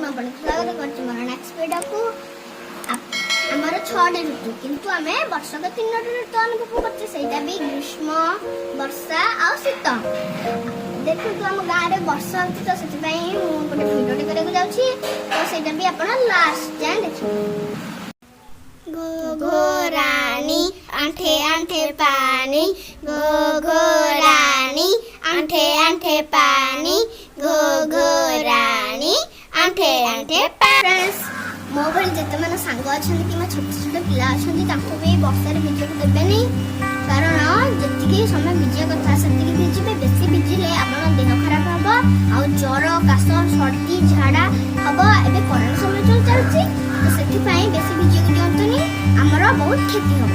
स्वागत करछि मोर next video को आमर 6 ऋतु किंतु आमे वर्षक 3 ऋतु अनुभव करछि सेटा भी ग्रीष्म वर्षा आ शीत। देखो तो हम गाँव में वर्षा होती तो से गोटे भिडियो करने जाऊँगी तो सेटा भी आप लास्ट जाए देखिए। घोघरानी आंठे आंठे पानी घोघरानी आंठे आंठे पानी घोघरानी आंठे आंठे फ्रेंड्स मो भली जिते मैंने सांग अच्छा कि छोट छोट पिला अच्छा भी वर्षा भिजक देवे कारण जी समय भिजिया कथा से भिजिबे बेसी भिजिले आपन देह खराब हम आ ज्वर काश सर्दी झाड़ा हम एवं करोना समय चलती तो से बेसी भिजिया दिंतुनी आमर बहुत क्षति हम।